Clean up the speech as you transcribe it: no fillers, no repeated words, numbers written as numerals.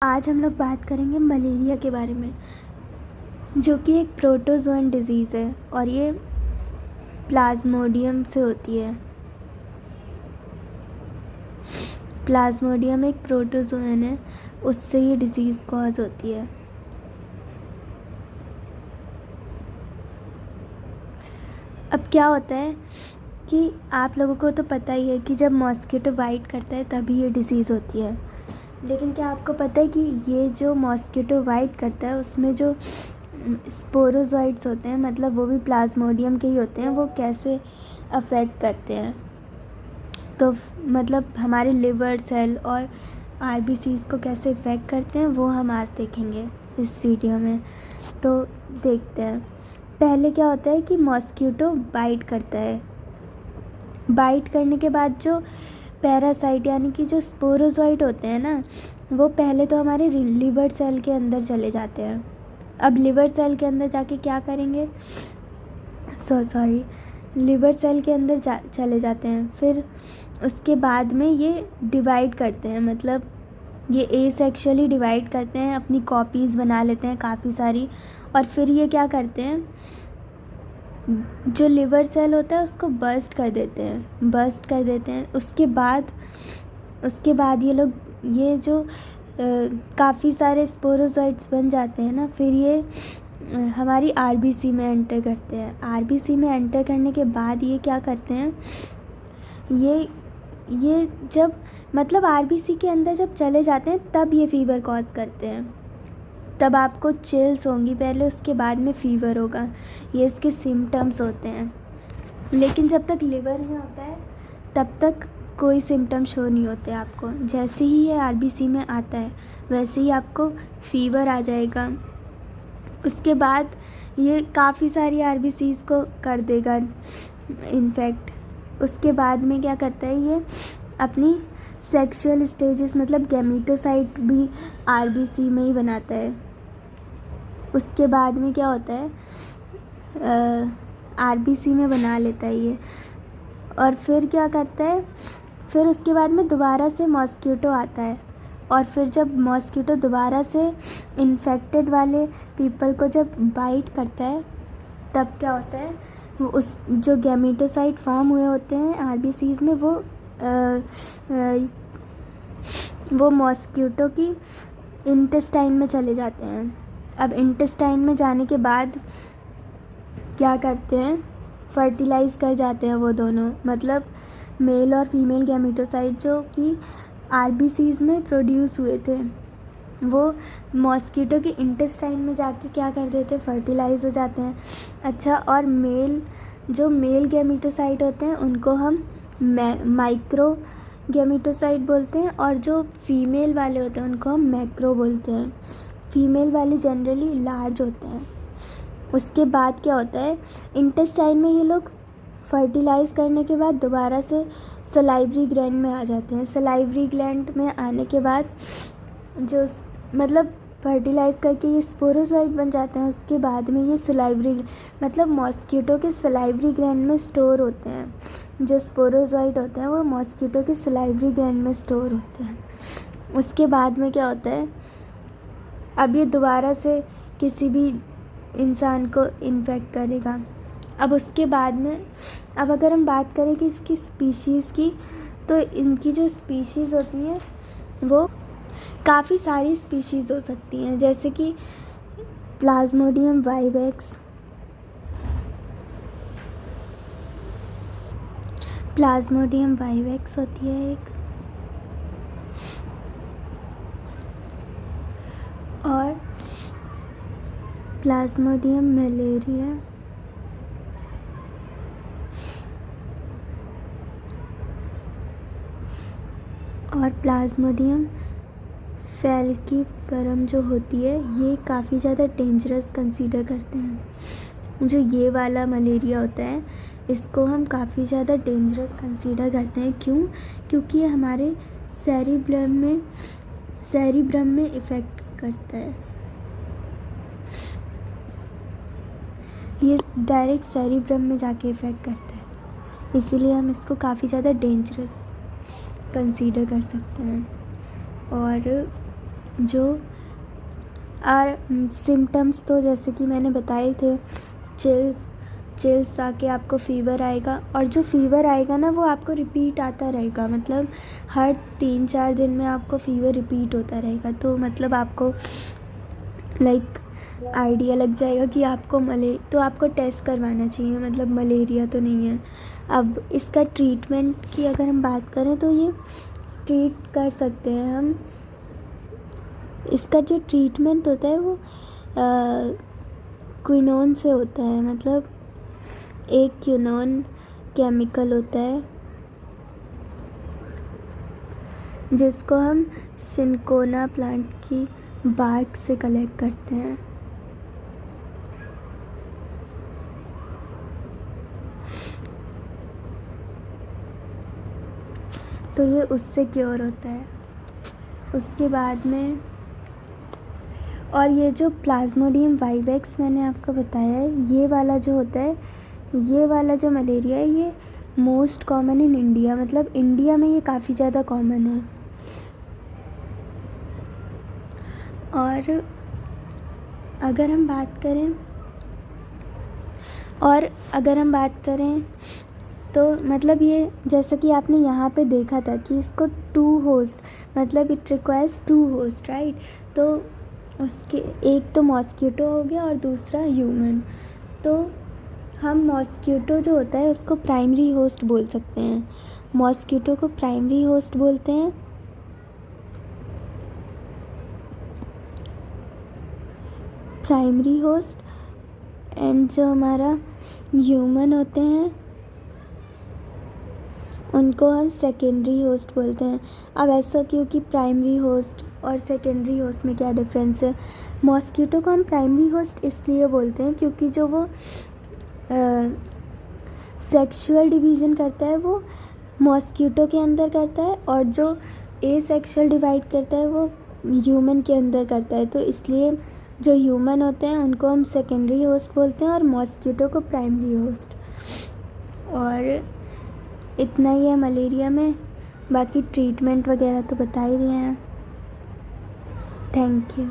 आज हम लोग बात करेंगे मलेरिया के बारे में, जो कि एक प्रोटोजोअन डिजीज़ है और ये प्लाज्मोडियम से होती है। प्लाज्मोडियम एक प्रोटोजोअन है, उससे ये डिज़ीज़ कॉज होती है। अब क्या होता है कि आप लोगों को तो पता ही है कि जब मॉस्किटो बाइट करता है तभी ये डिज़ीज़ होती है। लेकिन क्या आपको पता है कि ये जो मॉस्किटो बाइट करता है उसमें जो स्पोरोजोइट्स होते हैं, मतलब वो भी प्लाज्मोडियम के ही होते हैं, वो कैसे अफेक्ट करते हैं? तो मतलब हमारे लिवर सेल और आरबीसीज को कैसे इफ़ेक्ट करते हैं वो हम आज देखेंगे इस वीडियो में। तो देखते हैं। पहले क्या होता है कि मॉस्किटो बाइट करता है। बाइट करने के बाद जो पैरासाइट यानी कि जो स्पोरोजोइट होते हैं ना, वो पहले तो हमारे लिवर सेल के अंदर चले जाते हैं। अब लिवर सेल के अंदर जाके क्या करेंगे, सॉरी लिवर सेल के अंदर चले जाते हैं। फिर उसके बाद में ये डिवाइड करते हैं, मतलब ये एसेक्सुअली डिवाइड करते हैं, अपनी कॉपीज़ बना लेते हैं काफ़ी सारी। और फिर ये क्या करते हैं, जो लिवर सेल होता है उसको बर्स्ट कर देते हैं। उसके बाद ये लोग ये जो काफ़ी सारे स्पोरोजोइट्स बन जाते हैं ना, फिर ये हमारी आरबीसी में एंटर करते हैं। आरबीसी में एंटर करने के बाद ये क्या करते हैं, ये जब मतलब आरबीसी के अंदर जब चले जाते हैं तब ये फ़ीवर कॉज करते हैं। तब आपको चिल्स होंगी पहले, उसके बाद में फ़ीवर होगा। ये इसके सिम्टम्स होते हैं। लेकिन जब तक लिवर में होता है तब तक कोई सिम्टम शो नहीं होते आपको। जैसे ही ये आरबीसी में आता है वैसे ही आपको फ़ीवर आ जाएगा। उसके बाद ये काफ़ी सारी आरबीसीज़ को कर देगा इन्फेक्ट। उसके बाद में क्या करता है, ये अपनी सेक्सुअल स्टेजेस मतलब गैमीटोसाइट भी आरबीसी में ही बनाता है। उसके बाद में क्या होता है, आरबीसी में बना लेता है ये। और फिर क्या करता है, फिर उसके बाद में दोबारा से मॉस्किटो आता है। और फिर जब मॉस्किटो दोबारा से इन्फेक्टेड वाले पीपल को जब बाइट करता है तब क्या होता है, उस जो गैमीटोसाइट फॉर्म हुए होते हैं आरबीसीज में वो मॉस्किटो की इंटेस्टाइन में चले जाते हैं। अब इंटेस्टाइन में जाने के बाद क्या करते हैं, फर्टिलाइज़ कर जाते हैं वो दोनों, मतलब मेल और फीमेल गैमीटोसाइट जो कि आरबीसीज में प्रोड्यूस हुए थे वो मॉस्किटो के इंटेस्टाइन में जाके क्या कर देते हैं, फर्टिलाइज़ हो जाते हैं। अच्छा, और जो मेल गैमीटोसाइट होते हैं उनको हम माइक्रो गैमीटोसाइट बोलते हैं, और जो फीमेल वाले होते हैं उनको हम मैक्रो बोलते हैं। फीमेल वाले जनरली लार्ज होते हैं। उसके बाद क्या होता है, इंटेस्टाइन में ये लोग फर्टिलाइज़ करने के बाद दोबारा से सलाइवरी ग्लैंड में आ जाते हैं। सलाइवरी ग्लैंड में आने के बाद जो मतलब फर्टिलाइज़ करके ये स्पोरोजोइट बन जाते हैं। उसके बाद में ये सलाइवरी मतलब मॉस्किटो के सलाइवरी ग्लैंड में स्टोर होते हैं। जो स्पोरोजोइट होते हैं वो मॉस्किटो के सलाइवरी ग्लैंड में स्टोर होते हैं। उसके बाद में क्या होता है, अब ये दोबारा से किसी भी इंसान को इन्फेक्ट करेगा। अब उसके बाद में अब अगर हम बात करें कि इसकी स्पीशीज़ की, तो इनकी जो स्पीशीज़ होती हैं वो काफ़ी सारी स्पीशीज़ हो सकती हैं, जैसे कि प्लाज्मोडियम वाइवेक्स, होती है एक, और प्लाज्मोडियम मलेरिया, और प्लाज्मोडियम फैल्किपरम जो होती है, ये काफ़ी ज़्यादा डेंजरस कंसीडर करते हैं। जो ये वाला मलेरिया होता है इसको हम काफ़ी ज़्यादा डेंजरस कंसीडर करते हैं। क्यों? क्योंकि ये हमारे सेरिब्रम में इफ़ेक्ट करता है। ये डायरेक्ट सेरिब्रम में जाके इफ़ेक्ट करता है, इसीलिए हम इसको काफ़ी ज़्यादा डेंजरस कंसीडर कर सकते हैं। और जो और सिम्टम्स तो जैसे कि मैंने बताए थे, चिल्स आके आपको फ़ीवर आएगा, और जो फ़ीवर आएगा ना वो आपको रिपीट आता रहेगा, मतलब हर 3-4 दिन में आपको फ़ीवर रिपीट होता रहेगा। तो मतलब आपको लाइक आइडिया लग जाएगा कि आपको तो आपको टेस्ट करवाना चाहिए, मतलब मलेरिया तो नहीं है। अब इसका ट्रीटमेंट की अगर हम बात करें तो ये ट्रीट कर सकते हैं हम। इसका जो ट्रीटमेंट होता है वो क्विनोन से होता है, मतलब एक क्विनोन केमिकल होता है जिसको हम सिनकोना प्लांट की बार्क से कलेक्ट करते हैं। तो ये उससे क्योर होता है। उसके बाद में और ये जो प्लाज्मोडियम वाइवेक्स मैंने आपको बताया है, ये वाला जो होता है, ये वाला जो मलेरिया है, ये मोस्ट कॉमन इन इंडिया, मतलब इंडिया में ये काफ़ी ज़्यादा कॉमन है। और अगर हम बात करें तो मतलब ये जैसा कि आपने यहाँ पे देखा था कि इसको 2 होस्ट, मतलब इट रिक्वायर्स 2 होस्ट, राइट। तो उसके एक तो मॉस्किटो हो गया और दूसरा ह्यूमन। तो हम मॉस्किटो जो होता है उसको प्राइमरी होस्ट बोल सकते हैं, मॉस्किटो को प्राइमरी होस्ट बोलते हैं। प्राइमरी होस्ट एंड जो हमारा ह्यूमन होते हैं उनको हम सेकेंडरी होस्ट बोलते हैं। अब ऐसा क्योंकि प्राइमरी होस्ट और सेकेंडरी होस्ट में क्या डिफरेंस है? मॉस्किटो को हम प्राइमरी होस्ट इसलिए बोलते हैं क्योंकि जो वो सेक्सुअल डिवीज़न करता है वो मॉस्किटो के अंदर करता है, और जो एसेक्सुअल डिवाइड करता है वो ह्यूमन के अंदर करता है। तो इसलिए जो ह्यूमन होते हैं उनको हम सेकेंडरी होस्ट बोलते हैं और मॉस्किटो को प्राइमरी होस्ट। और इतना ही है मलेरिया में, बाकी ट्रीटमेंट वगैरह तो बता ही दिए हैं। Thank you.